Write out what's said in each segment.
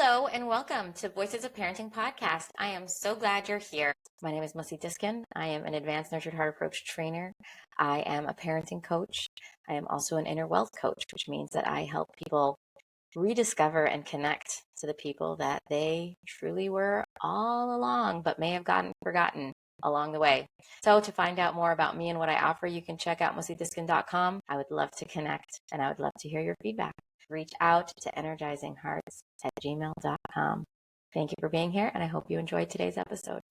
Hello and welcome to Voices of Parenting podcast. I am so glad you're here. My name is Mussi Diskin. I am an advanced nurtured heart approach trainer. I am a parenting coach. I am also an inner wealth coach, which means that I help people rediscover and connect to the people that they truly were all along, but may have gotten forgotten along the way. So to find out more about me and what I offer, you can check out mussidiskin.com. I would love to connect and I would love to hear your feedback. Reach out to energizinghearts@gmail.com. Thank you for being here, and I hope you enjoyed today's episode.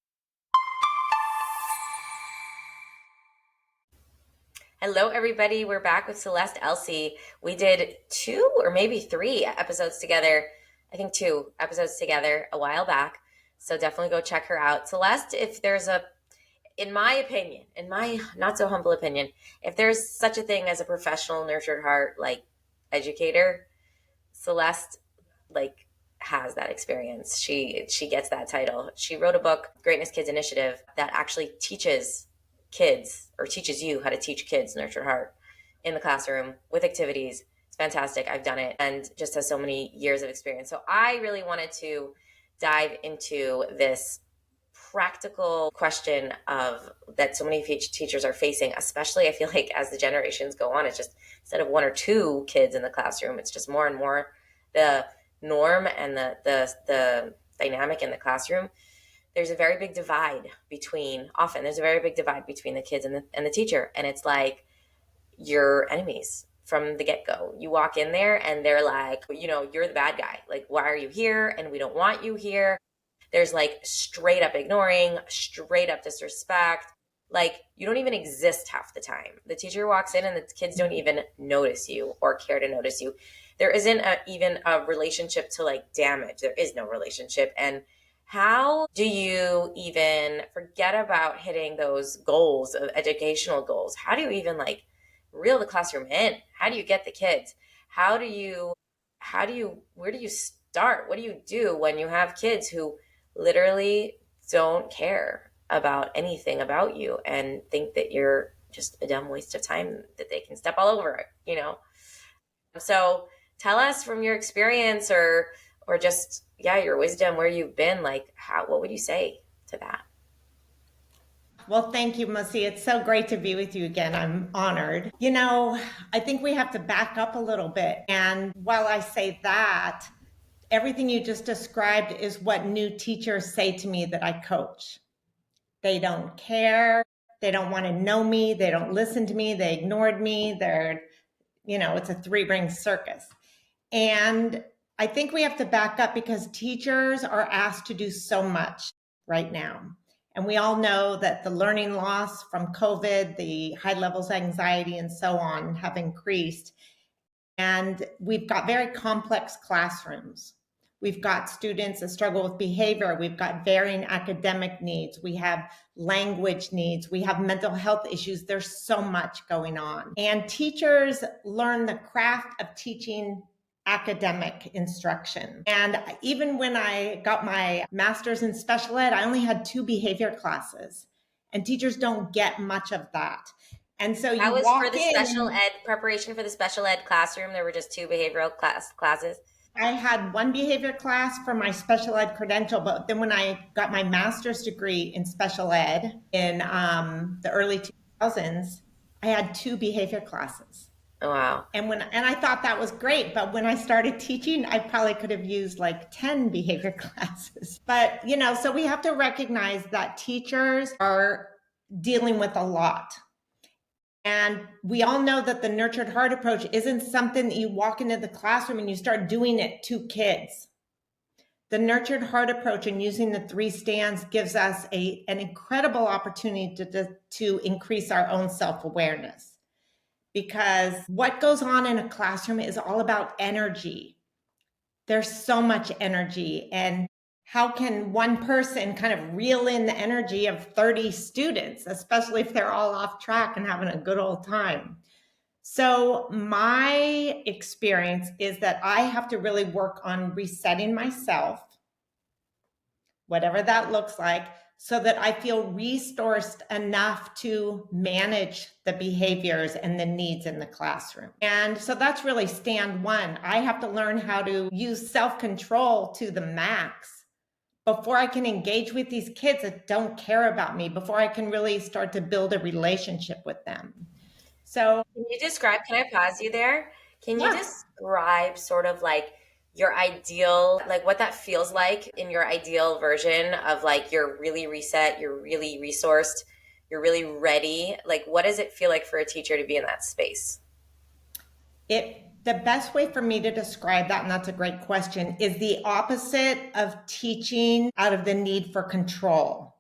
Hello, everybody. We're back with Celeste Elsey. We did 2 or maybe 3 episodes together. I think 2 episodes together a while back. So definitely go check her out. Celeste, if there's in my opinion, in my not so humble opinion, if there's such a thing as a professional nurtured heart, educator, Celeste has that experience. She gets that title. She wrote a book, Greatness Kids Initiative, that actually teaches kids or teaches you how to teach kids nurtured heart in the classroom with activities. It's fantastic. I've done it and just has so many years of experience. So I really wanted to dive into this practical question that so many teachers are facing, especially I feel like as the generations go on, it's just instead of 1 or 2 kids in the classroom, it's just more and more the norm and the dynamic in the classroom. There's a very big divide between the kids and the teacher. And it's like you're enemies from the get-go. You walk in there and they're like, you're the bad guy. Like, why are you here? And we don't want you here. There's straight up ignoring, straight up disrespect. You don't even exist half the time. The teacher walks in and the kids don't even notice you or care to notice you. There isn't even a relationship to damage. There is no relationship. And how do you even forget about hitting those goals, educational goals? How do you even reel the classroom in? How do you get the kids? Where do you start? What do you do when you have kids who literally don't care about anything about you and think that you're just a dumb waste of time that they can step all over, So tell us from your experience or just, your wisdom, where you've been, what would you say to that? Well, thank you, Mussi. It's so great to be with you again. I'm honored. I think we have to back up a little bit. And while I say that, everything you just described is what new teachers say to me that I coach. They don't care. They don't want to know me. They don't listen to me. They ignored me. It's a 3-ring circus. And I think we have to back up because teachers are asked to do so much right now. And we all know that the learning loss from COVID, the high levels of anxiety and so on have increased. And we've got very complex classrooms. We've got students that struggle with behavior. We've got varying academic needs. We have language needs. We have mental health issues. There's so much going on. And teachers learn the craft of teaching academic instruction. And even when I got my master's in special ed, I only had 2 behavior classes. And teachers don't get much of that. And so that was for the special ed preparation for the special ed classroom. There were just 2 behavioral classes. I had 1 behavior class for my special ed credential, but then when I got my master's degree in special ed in the early 2000s, I had 2 behavior classes. Oh, wow. And I thought that was great, but when I started teaching, I probably could have used 10 behavior classes. But, so we have to recognize that teachers are dealing with a lot. And we all know that the nurtured heart approach isn't something that you walk into the classroom and you start doing it to kids. The nurtured heart approach and using the 3 stands gives us an incredible opportunity to increase our own self-awareness. Because what goes on in a classroom is all about energy. There's so much energy. And how can one person kind of reel in the energy of 30 students, especially if they're all off track and having a good old time? So my experience is that I have to really work on resetting myself, whatever that looks like, so that I feel resourced enough to manage the behaviors and the needs in the classroom. And so that's really stand one. I have to learn how to use self-control to the max before I can engage with these kids that don't care about me, before I can really start to build a relationship with them. So, Can you describe, can I pause you there? Can you yeah. describe sort of like your ideal, like what that feels like in your ideal version of like you're really reset, you're really resourced, you're really ready? Like, what does it feel like for a teacher to be in that space? The best way for me to describe that, and that's a great question, is the opposite of teaching out of the need for control.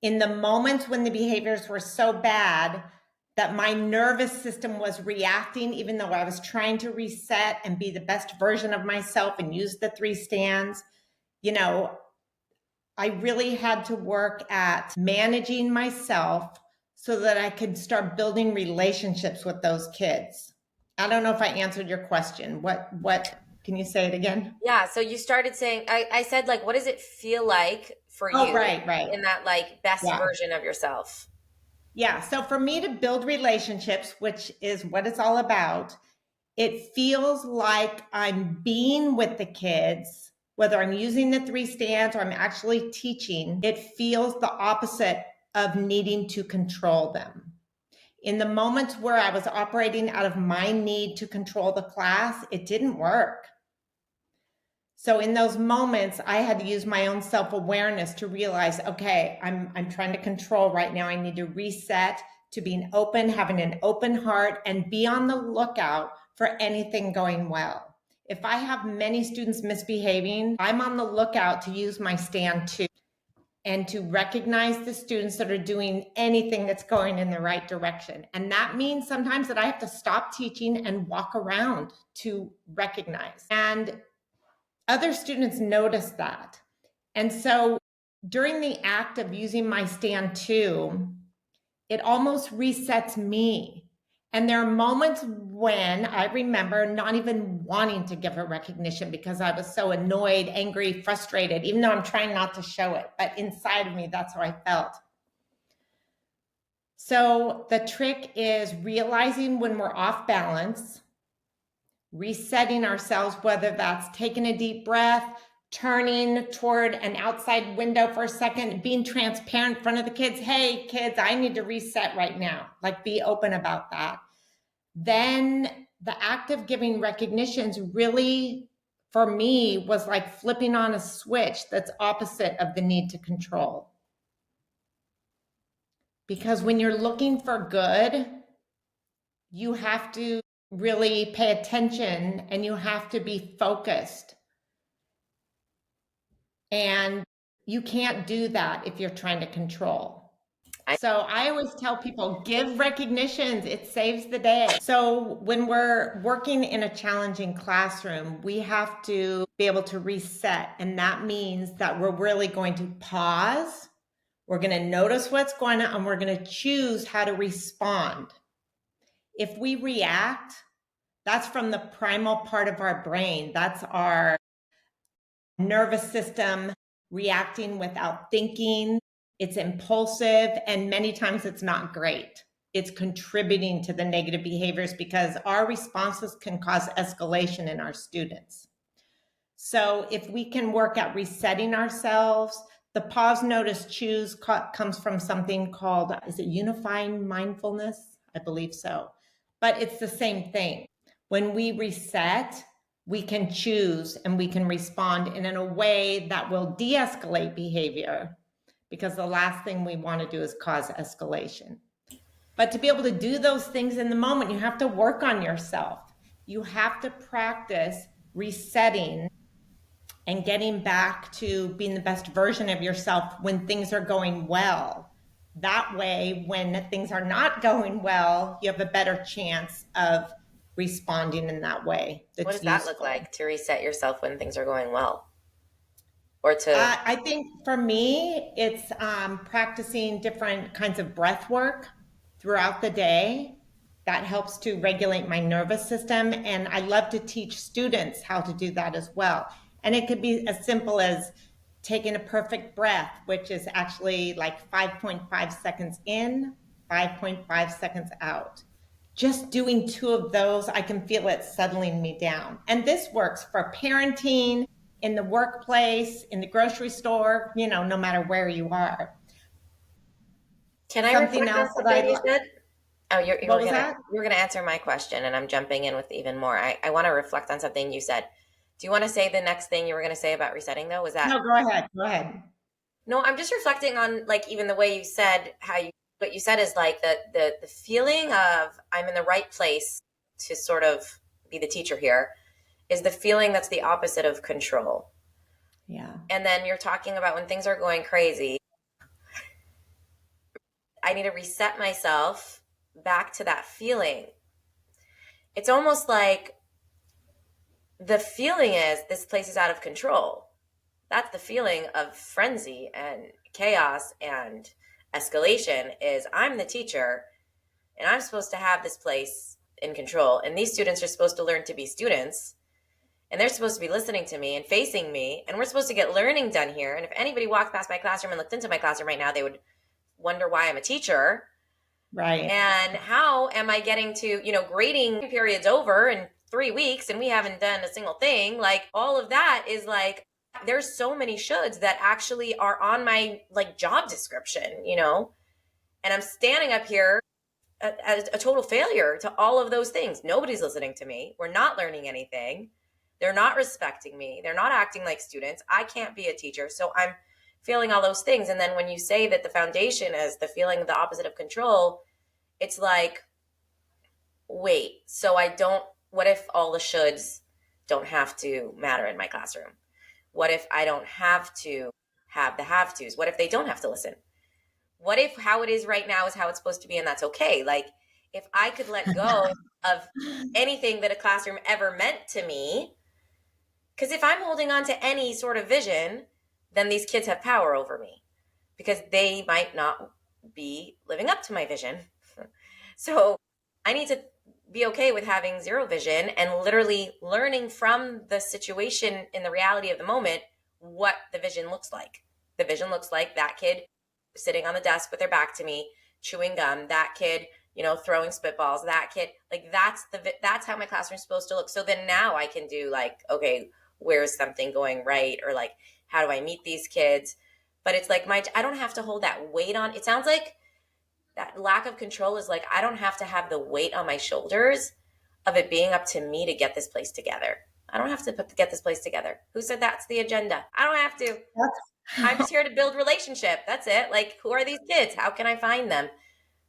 In the moments when the behaviors were so bad that my nervous system was reacting, even though I was trying to reset and be the best version of myself and use the 3 stands, you know, I really had to work at managing myself so that I could start building relationships with those kids. I don't know if I answered your question. What can you say it again? Yeah, so you started saying, I said, like, what does it feel like for Oh, you right. in that, like, best Yeah. version of yourself? Yeah. So for me to build relationships, which is what it's all about, it feels like I'm being with the kids, whether I'm using the 3 stands or I'm actually teaching, it feels the opposite of needing to control them. In the moments where I was operating out of my need to control the class, it didn't work. So in those moments, I had to use my own self-awareness to realize, okay, I'm trying to control right now. I need to reset to being open, having an open heart, and be on the lookout for anything going well. If I have many students misbehaving, I'm on the lookout to use my stand too, and to recognize the students that are doing anything that's going in the right direction. And that means sometimes that I have to stop teaching and walk around to recognize. And other students notice that. And so during the act of using my stand too, it almost resets me. And there are moments when I remember not even wanting to give a recognition because I was so annoyed, angry, frustrated, even though I'm trying not to show it. But inside of me, that's how I felt. So the trick is realizing when we're off balance, resetting ourselves, whether that's taking a deep breath, turning toward an outside window for a second, being transparent in front of the kids. Hey, kids, I need to reset right now. Like, be open about that. Then the act of giving recognitions really, for me, was like flipping on a switch that's opposite of the need to control. Because when you're looking for good, you have to really pay attention and you have to be focused. And you can't do that if you're trying to control. So I always tell people, give recognitions, it saves the day. So when we're working in a challenging classroom, we have to be able to reset. And that means that we're really going to pause. We're going to notice what's going on and we're going to choose how to respond. If we react, that's from the primal part of our brain. That's our nervous system reacting without thinking. It's impulsive, and many times it's not great. It's contributing to the negative behaviors because our responses can cause escalation in our students. So if we can work at resetting ourselves, the pause, notice, choose comes from something called, is it unifying mindfulness? I believe so. But it's the same thing. When we reset, we can choose and we can respond in a way that will de-escalate behavior, because the last thing we want to do is cause escalation. But to be able to do those things in the moment, you have to work on yourself. You have to practice resetting and getting back to being the best version of yourself when things are going well. That way, when things are not going well, you have a better chance of responding in that way. What does that look like, to reset yourself when things are going well? Or to I think for me, it's practicing different kinds of breath work throughout the day. That helps to regulate my nervous system. And I love to teach students how to do that as well. And it could be as simple as taking a perfect breath, which is actually like 5.5 seconds in, 5.5 seconds out. Just doing two of those, I can feel it settling me down. And this works for parenting, in the workplace, in the grocery store, no matter where you are. Can I Something reflect on else that something you said? Oh, you what were was gonna that? you were gonna answer my question, and I'm jumping in with even more. I want to reflect on something you said. Do you want to say the next thing you were gonna say about resetting, though? Was that No, go ahead. Go ahead. no? I'm just reflecting on like even the way you said how you what you said is like the feeling of I'm in the right place to sort of be the teacher here is the feeling that's the opposite of control. Yeah. And then you're talking about when things are going crazy, I need to reset myself back to that feeling. It's almost like the feeling is this place is out of control. That's the feeling of frenzy and chaos and escalation is I'm the teacher and I'm supposed to have this place in control. And these students are supposed to learn to be students and they're supposed to be listening to me and facing me. And we're supposed to get learning done here. And if anybody walked past my classroom and looked into my classroom right now, they would wonder why I'm a teacher. Right. And how am I getting to, grading period's over in 3 weeks and we haven't done a single thing? Like all of that is like, there's so many shoulds that actually are on my like job description, and I'm standing up here as a total failure to all of those things. Nobody's listening to me. We're not learning anything. They're not respecting me. They're not acting like students. I can't be a teacher. So I'm feeling all those things. And then when you say that the foundation is the feeling of the opposite of control, it's like, wait, so what if all the shoulds don't have to matter in my classroom? What if I don't have to have the have tos? What if they don't have to listen? What if how it is right now is how it's supposed to be and that's okay? Like, if I could let go of anything that a classroom ever meant to me, because if I'm holding on to any sort of vision, then these kids have power over me because they might not be living up to my vision. So I need to be okay with having zero vision and literally learning from the situation in the reality of the moment what the vision looks like. The vision looks like that kid sitting on the desk with their back to me, chewing gum, that kid, throwing spitballs, that kid, like that's how my classroom's supposed to look. So then now I can do like, okay, where's something going right? Or like, how do I meet these kids? But it's like I don't have to hold that weight on. It sounds like that lack of control is like I don't have to have the weight on my shoulders of it being up to me to get this place together. I don't have to get this place together. Who said that's the agenda? I don't have to. I'm just here to build relationship. That's it. Like, who are these kids? How can I find them?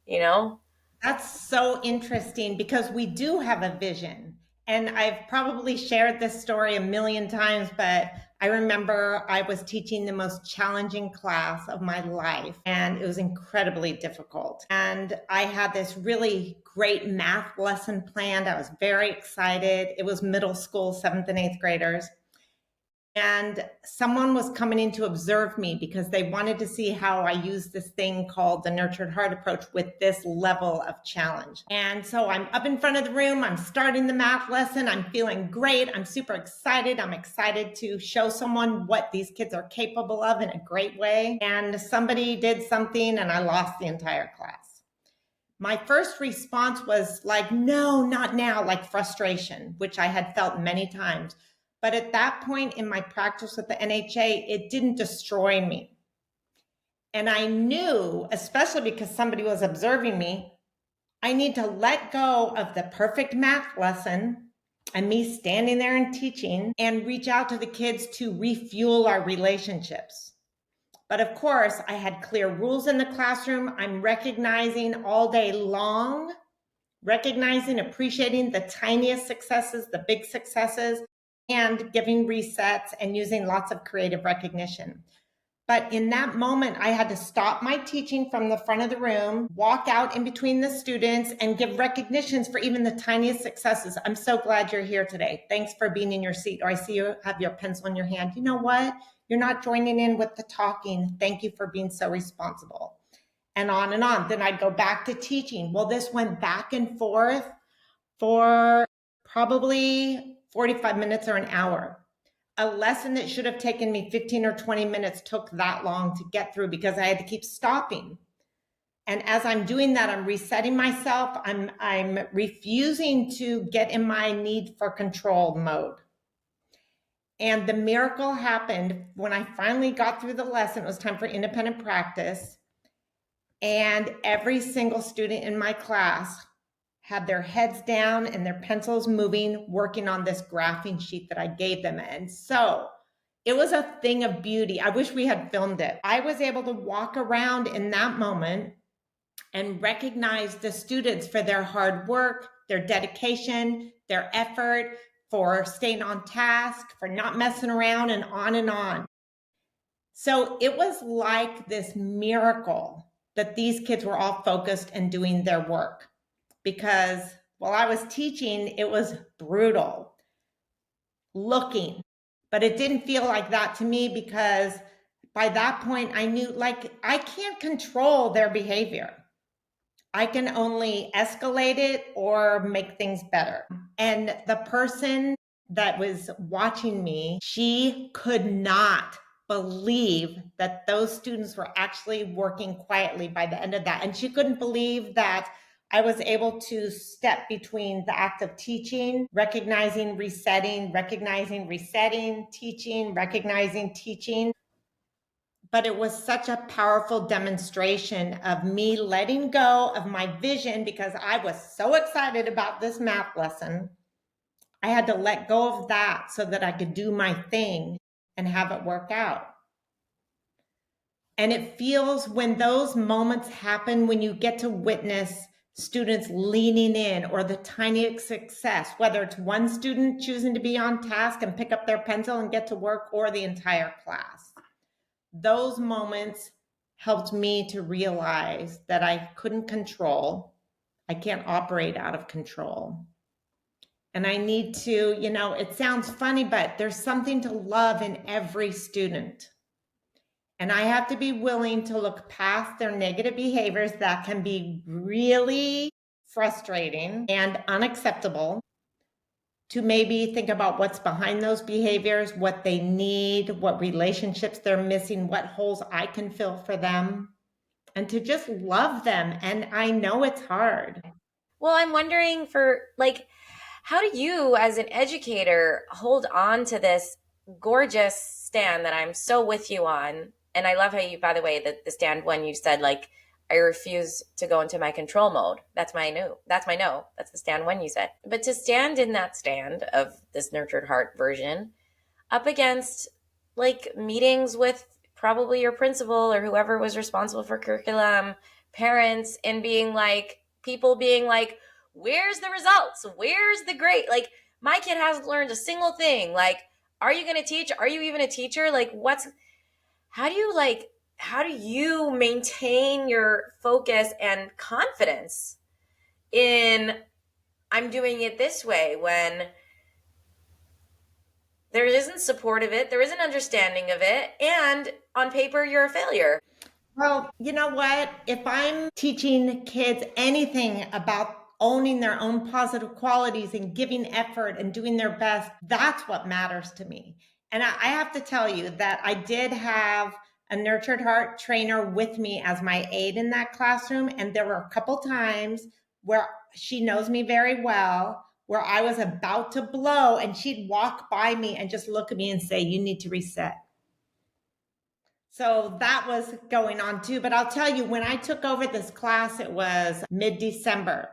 You know? That's so interesting because we do have a vision. And I've probably shared this story a million times, but I remember I was teaching the most challenging class of my life, and it was incredibly difficult. And I had this really great math lesson planned. I was very excited. It was middle school, seventh and eighth graders. And someone was coming in to observe me because they wanted to see how I use this thing called the nurtured heart approach with this level of challenge. And so I'm up in front of the room, I'm starting the math lesson, I'm feeling great, I'm super excited. I'm excited to show someone what these kids are capable of in a great way. And somebody did something and I lost the entire class. My first response was like, no, not now, like frustration, which I had felt many times. But at that point in my practice with the NHA, it didn't destroy me. And I knew, especially because somebody was observing me, I need to let go of the perfect math lesson and me standing there and teaching and reach out to the kids to refuel our relationships. But of course, I had clear rules in the classroom. I'm recognizing all day long, recognizing, appreciating the tiniest successes, the big successes, and giving resets and using lots of creative recognition. But in that moment, I had to stop my teaching from the front of the room, walk out in between the students, and give recognitions for even the tiniest successes. I'm so glad you're here today. Thanks for being in your seat. Or I see you have your pencil in your hand. You know what? You're not joining in with the talking. Thank you for being so responsible. And on and on. Then I'd go back to teaching. Well, this went back and forth for probably 45 minutes or an hour. A lesson that should have taken me 15 or 20 minutes took that long to get through because I had to keep stopping. And as I'm doing that, I'm resetting myself. I'm refusing to get in my need for control mode. And the miracle happened when I finally got through the lesson. It was time for independent practice. And every single student in my class had their heads down and their pencils moving, working on this graphing sheet that I gave them. And so it was a thing of beauty. I wish we had filmed it. I was able to walk around in that moment and recognize the students for their hard work, their dedication, their effort, for staying on task, for not messing around, and on and on. So it was like this miracle that these kids were all focused and doing their work. Because while I was teaching, it was brutal looking, but it didn't feel like that to me because by that point I knew, like, I can't control their behavior. I can only escalate it or make things better. And the person that was watching me, she could not believe that those students were actually working quietly by the end of that. And she couldn't believe that I was able to step between the act of teaching, recognizing, resetting, teaching, recognizing, teaching. But it was such a powerful demonstration of me letting go of my vision because I was so excited about this math lesson. I had to let go of that so that I could do my thing and have it work out. And it feels, when those moments happen, when you get to witness students leaning in, or the tiniest success, whether it's one student choosing to be on task and pick up their pencil and get to work, or the entire class. Those moments helped me to realize that I couldn't control. I can't operate out of control. And I need to, it sounds funny, but there's something to love in every student. And I have to be willing to look past their negative behaviors that can be really frustrating and unacceptable, to maybe think about what's behind those behaviors, what they need, what relationships they're missing, what holes I can fill for them, and to just love them. And I know it's hard. Well, I'm wondering, how do you as an educator hold on to this gorgeous stand that I'm so with you on? And I love how you, by the way, the stand one, you said, like, I refuse to go into my control mode. That's my no. That's the stand one you said. But to stand in that stand of this nurtured heart version up against, like, meetings with probably your principal or whoever was responsible for curriculum, parents, and being like, people being like, where's the results? Where's the grade? Like, my kid hasn't learned a single thing. Like, are you going to teach? Are you even a teacher? Like, how do you maintain your focus and confidence in, I'm doing it this way, when there isn't support of it, there isn't understanding of it, and on paper you're a failure? Well, you know what? If I'm teaching kids anything about owning their own positive qualities and giving effort and doing their best, that's what matters to me. And I have to tell you that I did have a nurtured heart trainer with me as my aide in that classroom. And there were a couple times where she knows me very well, where I was about to blow and she'd walk by me and just look at me and say, you need to reset. So that was going on too. But I'll tell you, when I took over this class, it was mid-December.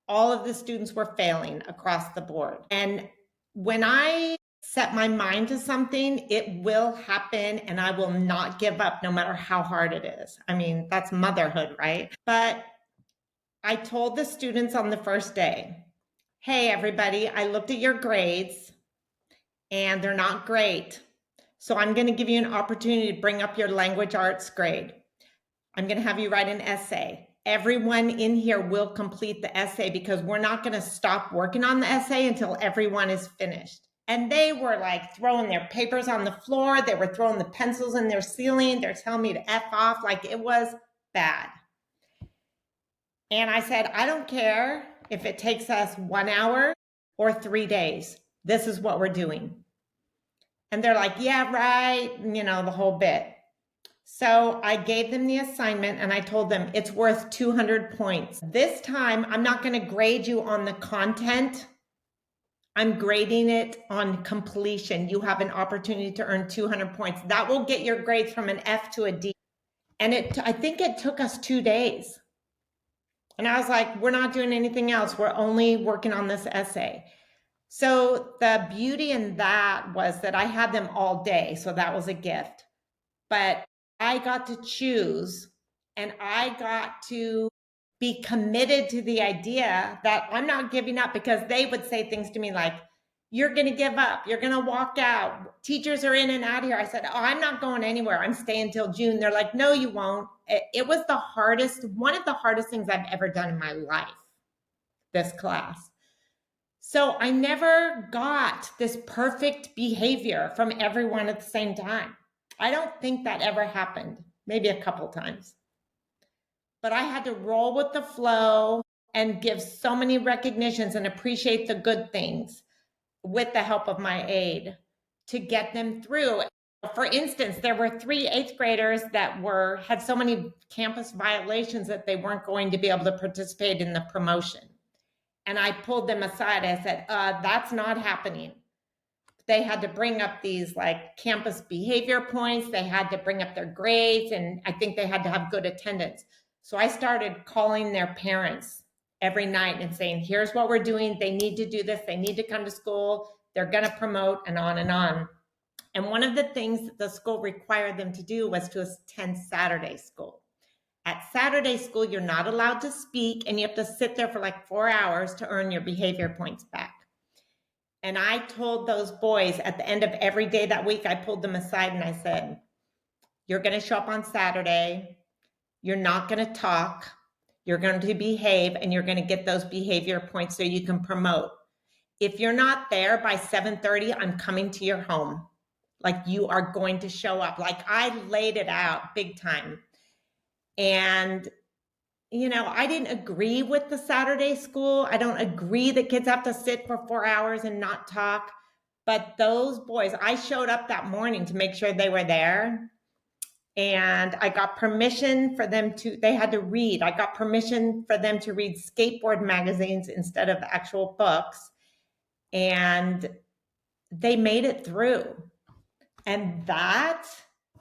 All of the students were failing across the board. And when I set my mind to something, it will happen and I will not give up no matter how hard it is. I mean, that's motherhood, right? But I told the students on the first day, hey, everybody, I looked at your grades and they're not great. So I'm going to give you an opportunity to bring up your language arts grade. I'm going to have you write an essay. Everyone in here will complete the essay because we're not going to stop working on the essay until everyone is finished. And they were like throwing their papers on the floor. They were throwing the pencils in their ceiling. They're telling me to F off. Like, it was bad. And I said, I don't care if it takes us 1 hour or 3 days. This is what we're doing. And they're like, yeah, right, the whole bit. So I gave them the assignment and I told them it's worth 200 points. This time, I'm not going to grade you on the content. I'm grading it on completion. You have an opportunity to earn 200 points. That will get your grades from an F to a D. And I think it took us 2 days. And I was like, we're not doing anything else. We're only working on this essay. So the beauty in that was that I had them all day. So that was a gift. But I got to choose and I got to be committed to the idea that I'm not giving up, because they would say things to me like, you're going to give up. You're going to walk out. Teachers are in and out here. I said, oh, I'm not going anywhere. I'm staying till June. They're like, no, you won't. It was one of the hardest things I've ever done in my life, this class. So I never got this perfect behavior from everyone at the same time. I don't think that ever happened, maybe a couple times. But I had to roll with the flow and give so many recognitions and appreciate the good things with the help of my aide to get them through. For instance, there were 3 8th graders that had so many campus violations that they weren't going to be able to participate in the promotion. And I pulled them aside. I said, that's not happening. They had to bring up these like campus behavior points. They had to bring up their grades. And I think they had to have good attendance. So I started calling their parents every night and saying, here's what we're doing. They need to do this. They need to come to school. They're going to promote, and on and on. And one of the things that the school required them to do was to attend Saturday school. At Saturday school, you're not allowed to speak, and you have to sit there for like 4 hours to earn your behavior points back. And I told those boys at the end of every day that week, I pulled them aside and I said, you're going to show up on Saturday. You're not going to talk. You're going to behave, and you're going to get those behavior points so you can promote. If you're not there by 7:30, I'm coming to your home. Like, you are going to show up. Like, I laid it out big time. And, I didn't agree with the Saturday school. I don't agree that kids have to sit for 4 hours and not talk. But those boys, I showed up that morning to make sure they were there. And I got permission for them they had to read. I got permission for them to read skateboard magazines instead of actual books. And they made it through. And that,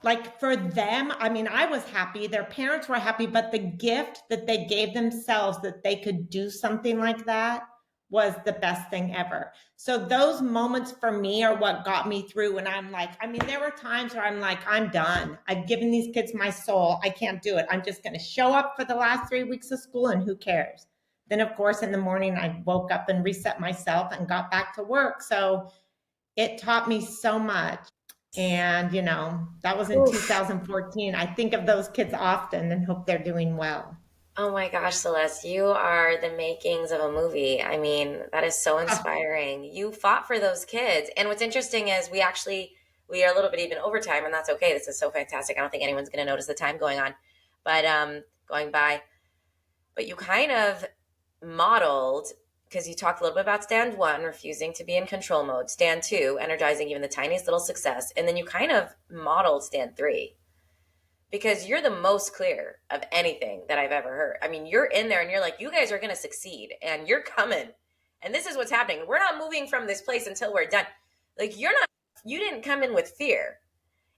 like, for them, I mean, I was happy. Their parents were happy, but the gift that they gave themselves that they could do something like that was the best thing ever. So those moments for me are what got me through. And I'm like, I mean, there were times where I'm like, I'm done. I've given these kids my soul. I can't do it. I'm just going to show up for the last 3 weeks of school, and who cares? Then, of course, in the morning, I woke up and reset myself and got back to work. So it taught me so much. And, that was in Oof. 2014. I think of those kids often and hope they're doing well. Oh my gosh, Celeste, you are the makings of a movie. I mean, that is so inspiring. You fought for those kids. And what's interesting is we are a little bit even overtime, and that's okay. This is so fantastic. I don't think anyone's going to notice the time going on, but going by. But you kind of modeled, because you talked a little bit about stand one, refusing to be in control mode, stand two, energizing even the tiniest little success, and then you kind of modeled stand three, because you're the most clear of anything that I've ever heard. I mean, you're in there and you're like, you guys are going to succeed and you're coming. And this is what's happening. We're not moving from this place until we're done. Like, you didn't come in with fear.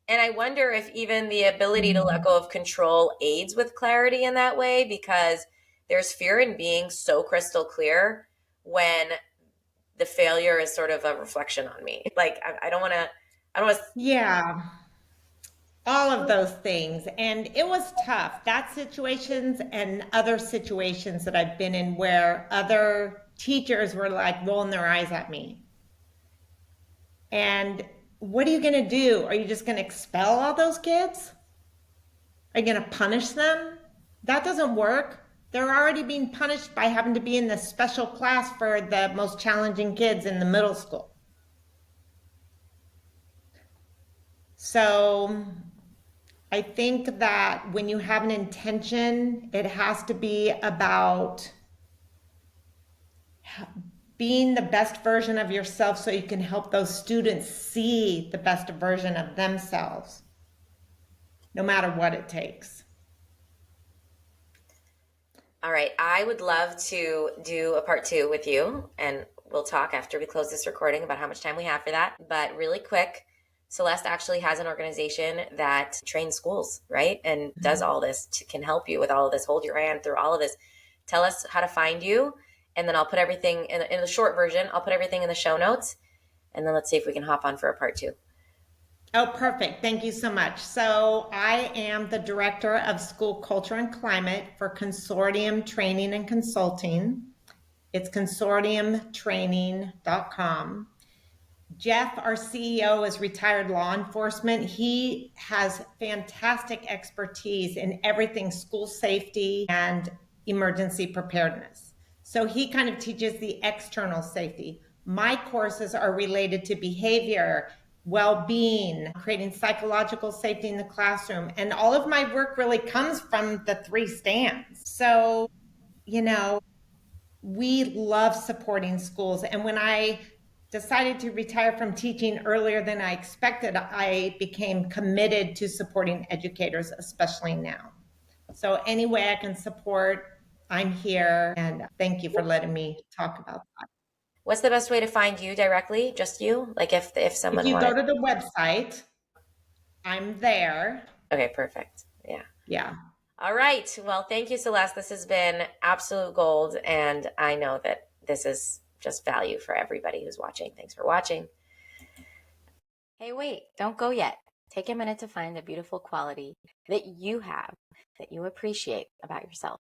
And I wonder if even the ability to let go of control aids with clarity in that way, because there's fear in being so crystal clear when the failure is sort of a reflection on me. Like, I don't want to. Yeah, all of those things. And it was tough. That situations and other situations that I've been in where other teachers were like rolling their eyes at me. And what are you going to do? Are you just going to expel all those kids? Are you going to punish them? That doesn't work. They're already being punished by having to be in the special class for the most challenging kids in the middle school. So I think that when you have an intention, it has to be about being the best version of yourself so you can help those students see the best version of themselves, no matter what it takes. All right. I would love to do a part two with you, and we'll talk after we close this recording about how much time we have for that. But really quick, Celeste actually has an organization that trains schools, right? And does all this, can help you with all of this, hold your hand through all of this. Tell us how to find you, and then I'll put everything in the short version. I'll put everything in the show notes, and then let's see if we can hop on for a part two. Oh, perfect. Thank you so much. So I am the Director of School Culture and Climate for Consortium Training and Consulting. It's consortiumtraining.com. Jeff, our CEO, is retired law enforcement. He has fantastic expertise in everything school safety and emergency preparedness. So he kind of teaches the external safety. My courses are related to behavior, well-being, creating psychological safety in the classroom. And all of my work really comes from the three stands. So, we love supporting schools. And when I decided to retire from teaching earlier than I expected, I became committed to supporting educators, especially now. So any way I can support, I'm here. And thank you for letting me talk about that. What's the best way to find you directly? Just you? Like if If someone you go wanted. to the website, I'm there. Okay, perfect. Yeah. Yeah. All right. Well, thank you, Celeste. This has been absolute gold. And I know that this is just value for everybody who's watching. Thanks for watching. Hey, wait, don't go yet. Take a minute to find the beautiful quality that you have, that you appreciate about yourself.